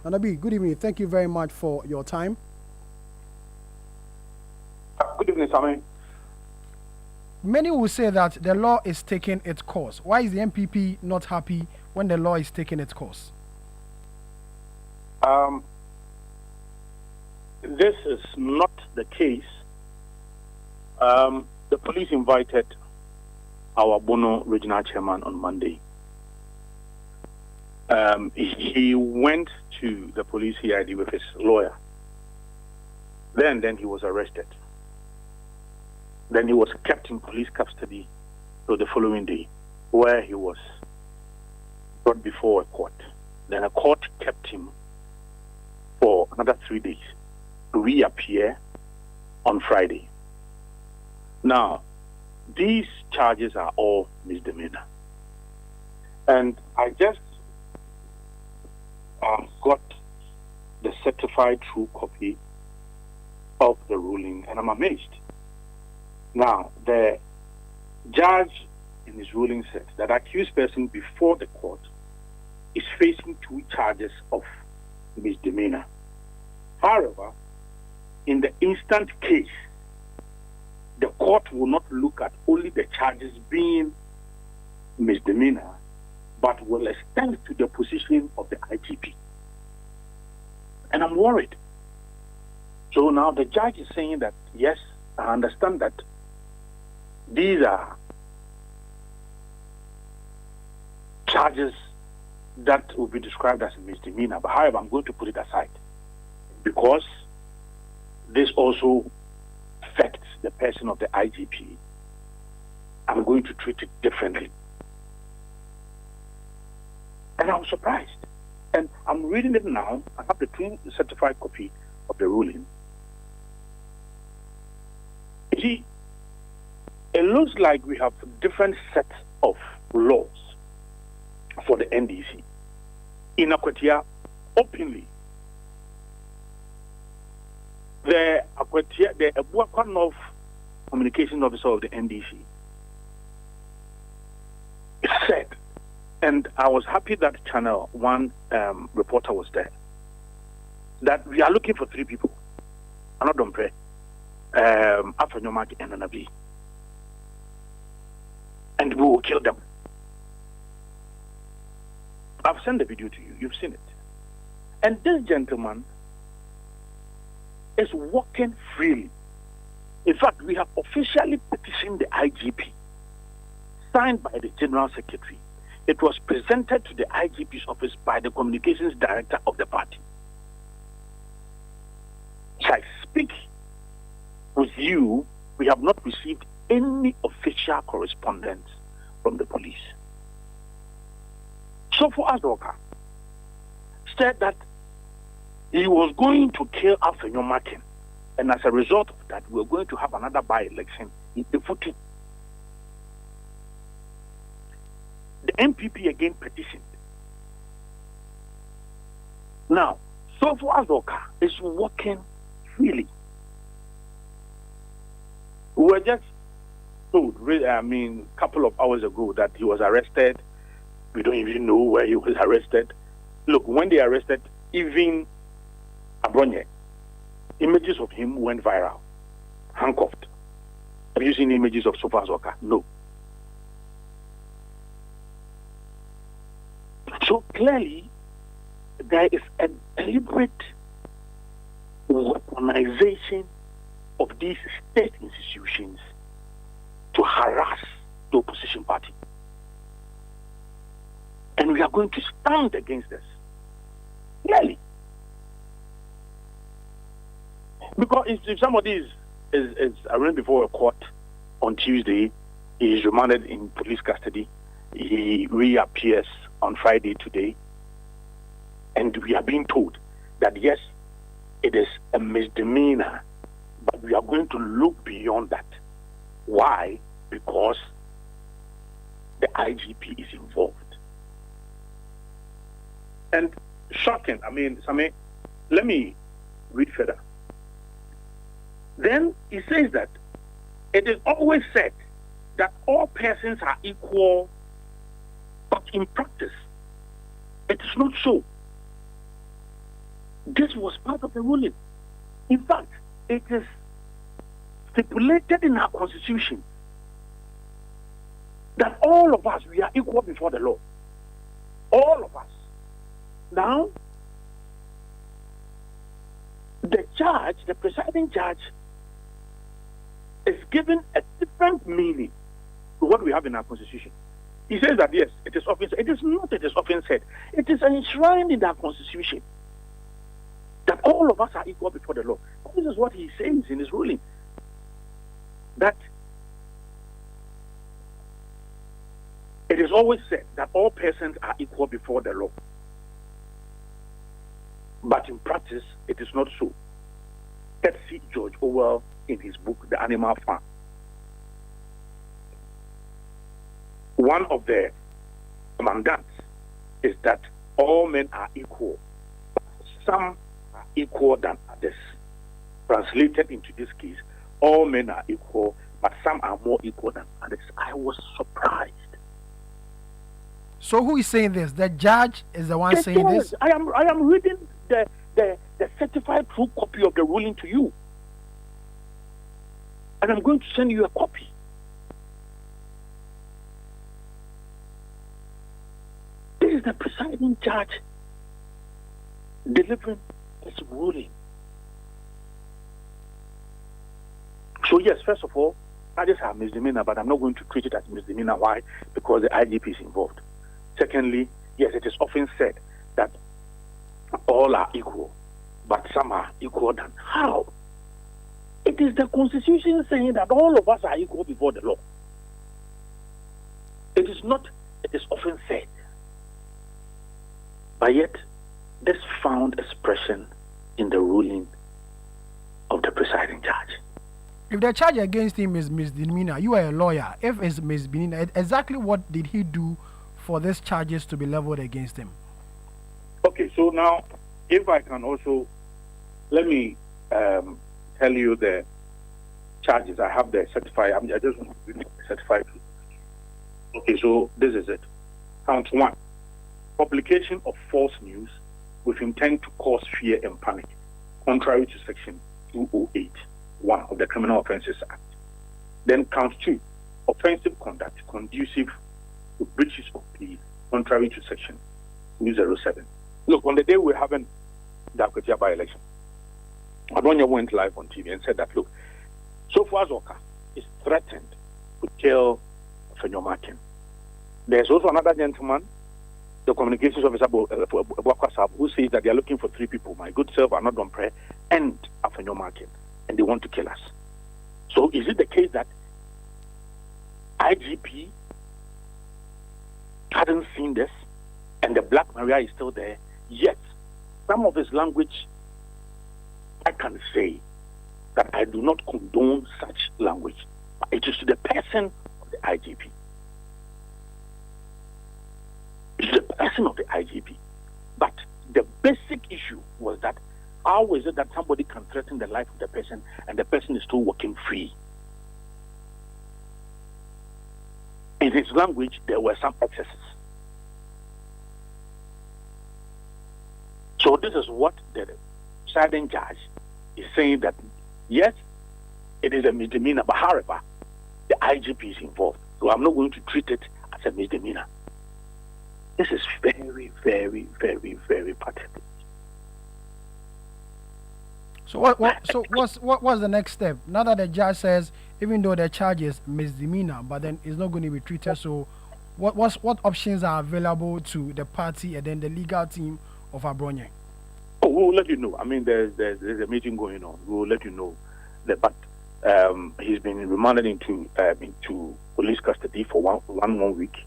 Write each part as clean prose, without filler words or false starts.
Anabi, good evening. Thank you very much for your time. Good evening, Sammy. Many will say that the law is taking its course. Why is the NPP not happy when the law is taking its course? This is not the case. The police invited our Bono regional chairman on Monday. He went to the police CID with his lawyer. Then he was arrested. Then he was kept in police custody till the following day, where he was brought before a court. Then a court kept him for another 3 days to reappear on Friday. Now, these charges are all misdemeanor. And I just got the certified true copy of the ruling, and I'm amazed. Now, the judge in his ruling said that accused person before the court is facing 2 charges of misdemeanor. However, in the instant case, the court will not look at only the charges being misdemeanor, but will extend to the position of the IGP. And I'm worried. So now the judge is saying that, yes, I understand that these are charges that will be described as a misdemeanor, but however, I'm going to put it aside because this also affects the person of the IGP. I'm going to treat it differently. And I was surprised. And I'm reading it now. I have the true certified copy of the ruling. You see, it looks like we have different sets of laws for the NDC. In Akwatia, openly, the Abuakwa North Communication Officer of the NDC said, and I was happy that ChannelOne reporter was there, that we are looking for 3 people. Anadompe, Afenyo-Markin, and Anabi. And we will kill them. I've sent the video to you. You've seen it. And this gentleman is walking freely. In fact, we have officially petitioned the IGP, signed by the General Secretary. It was presented to the IGP's office by the Communications Director of the party. As I speak with you, we have not received any official correspondence from the police. So for Azoka said that he was going to kill Afenyo-Markin, and as a result of that, we're going to have another by-election in Ifutu. The NPP again petitioned. Now, so for Azoka is walking freely. We were just told, a couple of hours ago that he was arrested. We don't even know where he was arrested. Look, when they arrested, even Abronye, images of him went viral, handcuffed. Have you seen images of Sofa Azoka? No. So clearly, there is a deliberate weaponization of these state institutions to harass the opposition party. And we are going to stand against this. Clearly. Because if somebody is arraigned before a court on Tuesday, he is remanded in police custody, he reappears on Friday today, and we are being told that yes, it is a misdemeanor, but we are going to look beyond that. Why? Because the IGP is involved. And shocking, Sami, let me read further. Then he says that it is always said that all persons are equal, but in practice, it is not so. This was part of the ruling. In fact, it is stipulated in our constitution that all of us, we are equal before the law. All of us. Now, the judge, the presiding judge, is given a different meaning to what we have in our constitution. He says that yes, it is often said. It is not, it is often said. It is enshrined in our constitution that all of us are equal before the law. This is what he says in his ruling. That it is always said that all persons are equal before the law. But in practice, it is not so. Let's see George Orwell in his book, The Animal Farm. One of the commandants is that all men are equal. Some are equal than others. Translated into this case, all men are equal, but some are more equal than others. I was surprised. So who is saying this? The judge is the one saying this? I am reading the certified true copy of the ruling to you. And I'm going to send you a copy. This is the presiding judge delivering his ruling. So yes, first of all, charges are misdemeanor, but I'm not going to treat it as misdemeanor. Why? Because the IGP is involved. Secondly, yes, it is often said that all are equal, but some are equal than. How? It is the Constitution saying that all of us are equal before the law. It is not, it is often said. But yet, this found expression in the ruling of the presiding judge. If the charge against him is misdemeanor, you are a lawyer. If it's misdemeanor, exactly what did he do for these charges to be leveled against him? Okay, so now, if I can also, let me tell you the charges. I have the certified, I just want to read the certified. Okay, so this is it. Count 1. Publication of false news with intent to cause fear and panic, contrary to Section 208(1) of the Criminal Offences Act. Then count 2. Offensive conduct conducive to breaches of peace, contrary to Section 207. Look, on the day we're having the Akotia by-election, Adonia went live on TV and said that, look, so far Zoka is threatened to kill Afenyo-Markin. There's also another gentleman, the communications officer, who says that they are looking for 3 people, my good self, Anodon Prayer, and Afenyo-Markin, and they want to kill us. So is it the case that IGP hadn't seen this, and the Black Maria is still there, yet some of his language, I can say that I do not condone such language. It is to the person of the IGP. It is the person of the IGP. But the basic issue was that how is it that somebody can threaten the life of the person and the person is still walking free? In his language, there were some excesses. So this is what the presiding judge is saying, that yes, it is a misdemeanor, but however, the IGP is involved. So I'm not going to treat it as a misdemeanor. This is very, very, very, very pathetic. So what's the next step? Now that the judge says, even though the charge is misdemeanor, but then it's not going to be treated, so what options are available to the party and then the legal team of Abronye? Oh, we'll let you know. I mean, there's a meeting going on. We'll let you know. But he's been remanded into police custody for one week.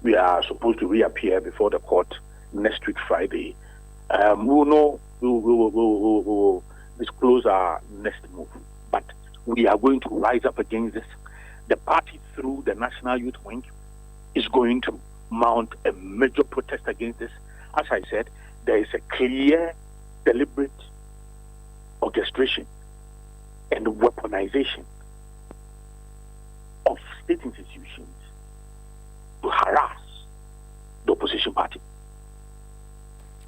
We are supposed to reappear before the court next week, Friday. We will know. We will disclose our next move. But we are going to rise up against this. The party, through the National Youth Wing, is going to mount a major protest against this. As I said, there is a clear, deliberate orchestration and weaponization of state institutions to harass the opposition party.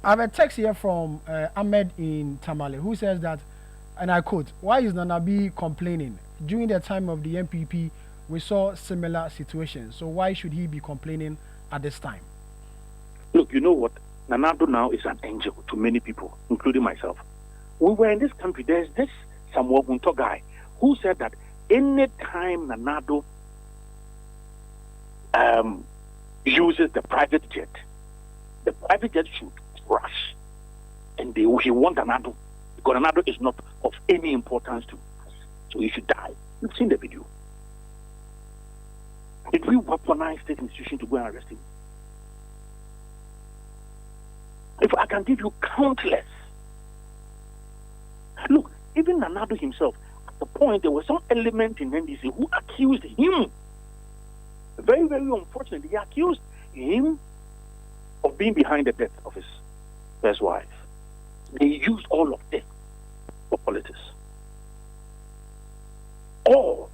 I have a text here from Ahmed in Tamale who says that, and I quote, "Why is Nanabi complaining? During the time of the NPP, we saw similar situations. So why should he be complaining at this time?" Look, you know what? Nanado now is an angel to many people, including myself. We were in this country. There's this Samuel Hunto guy who said that any time Nanado uses the private jet should crash, and he want Nanado because Nanado is not of any importance to us, so he should die. You've seen the video. Did we weaponize state institution to go and arrest him? If I can give you countless. Look, even Nanado himself, at the point, there was some element in NDC who accused him. Very, very unfortunately, he accused him of being behind the death of his first wife. They used all of this for politics. All.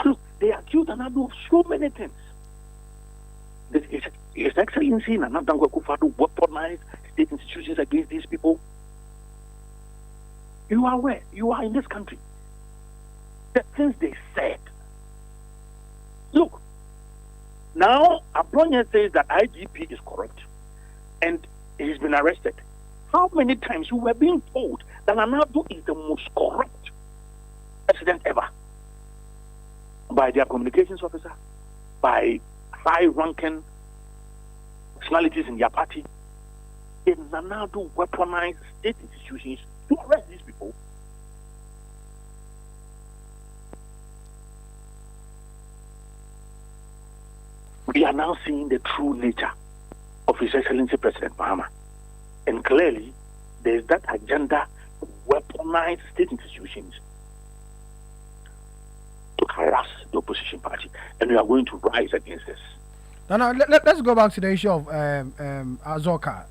Look, they accused Nanado of so many things. His Excellency Nana Dankwa Akufo-Addo weaponized state institutions against these people. You are aware. You are in this country. The things they said. Look, now Abronya says that IGP is corrupt and he's been arrested. How many times we were being told that Nanado is the most corrupt president ever? By their communications officer, by high-ranking personalities in their party. Then Nanado weaponized state institutions to arrest these people. We are now seeing the true nature of His Excellency President Mahama. And clearly, there is that agenda to weaponize state institutions to harass the opposition party. And we are going to rise against this. Now, let's go back to the issue of Azoka.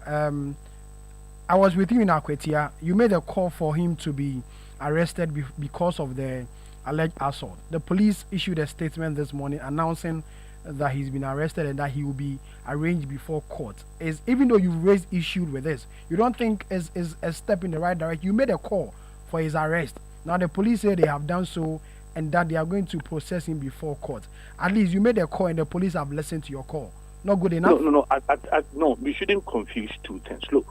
I was with you in Akwetia. You made a call for him to be arrested because of the alleged assault. The police issued a statement this morning announcing that he's been arrested and that he will be arraigned before court. Even though you've raised issues with this, you don't think is a step in the right direction? You made a call for his arrest. Now the police say they have done so and that they are going to process him before court. At least you made a call and the police have listened to your call. Not good enough? No, we shouldn't confuse two things. Look,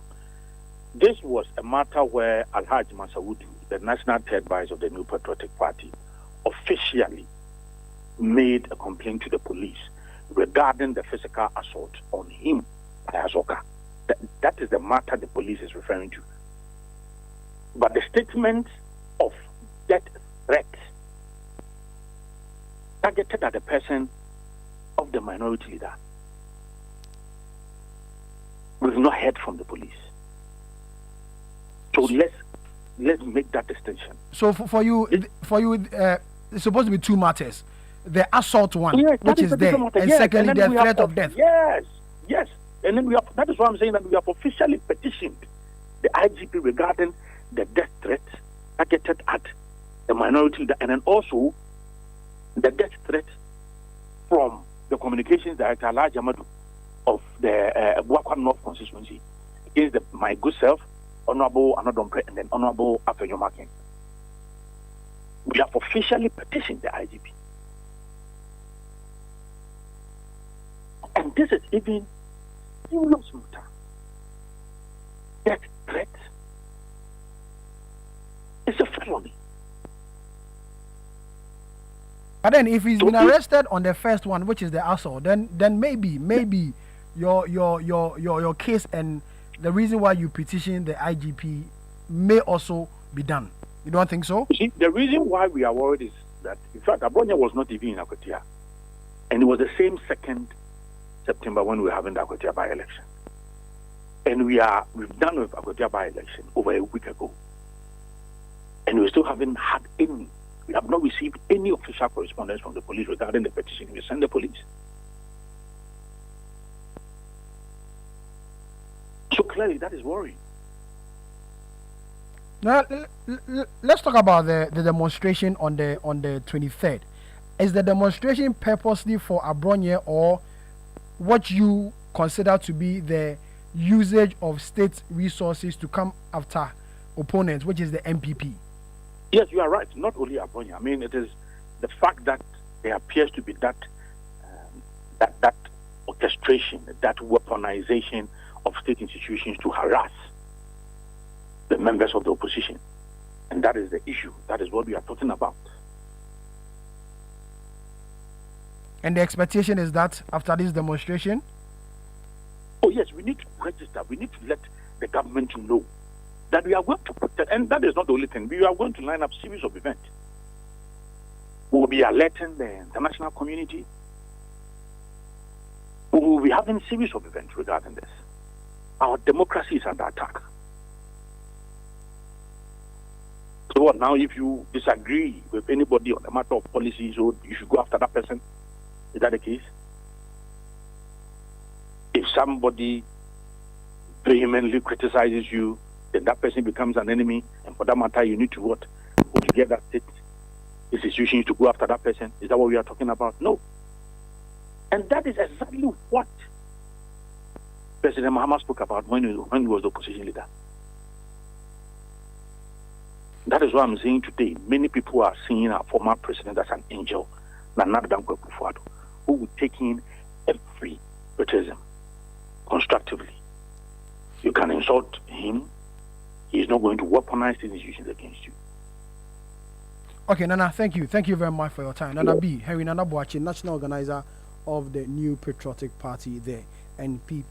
this was a matter where Alhaji Masawudu, the National Third Vice of the New Patriotic Party, officially made a complaint to the police regarding the physical assault on him by Azoka. That is the matter the police is referring to. But the statement of death threat targeted at the person of the minority leader, we've not heard from the police. So let's make that distinction. So for you, it's supposed to be two matters: the assault one, yes, which is there, and yes. secondly, and the threat of death. Yes, and then that is why I'm saying that we have officially petitioned the IGP regarding the death threat targeted at the minority leader, and then also the death threat from the communications director Alhaji Amadu of the Buakwa North constituency against my good self, Honorable Anodompre, and then Honorable Afenyo-Markin. We have officially petitioned the IGP. And this is even serious matter. Death threat is a felony. But then, if he's been arrested on the first one, which is the assault, then maybe your case and the reason why you petition the IGP may also be done. You don't think so? You see, the reason why we are worried is that, in fact, Abronya was not even in Akwetia, and it was the same 2nd September when we were having the Akwetia by-election, and we've done with Akwetia by-election over a week ago, and we still haven't had any. We have not received any official correspondence from the police regarding the petition. We sent the police. So clearly, that is worrying. Now, let's talk about the demonstration on the 23rd. Is the demonstration purposely for Abronya, or what you considered to be the usage of state resources to come after opponents, which is the NPP. Yes, you are right. Not only Afenyo. I mean, it is the fact that there appears to be that orchestration, that weaponization of state institutions to harass the members of the opposition. And that is the issue. That is what we are talking about. And the expectation is that after this demonstration? Oh, yes, we need to register. We need to let the government know that we are going to protect. And that is not the only thing. We are going to line up a series of events. We will be alerting the international community. We will be having a series of events regarding this. Our democracy is under attack. So what now, if you disagree with anybody on the matter of policy, so you should go after that person? Is that the case? If somebody vehemently criticizes you, then that person becomes an enemy, and for that matter, you need to what? Go together, state institutions to go after that person. Is that what we are talking about? No. And that is exactly what President Mahama spoke about when he was the opposition leader. That is why I'm saying today, many people are seeing our former president as an angel, Nana Dankwa Akufo-Addo, who will take in every criticism constructively. You can insult him. He is not going to weaponize these institutions against you. Okay, Nana, thank you. Thank you very much for your time. Nana B. Henry Nana Boachi, national organizer of the New Patriotic Party, the NPP.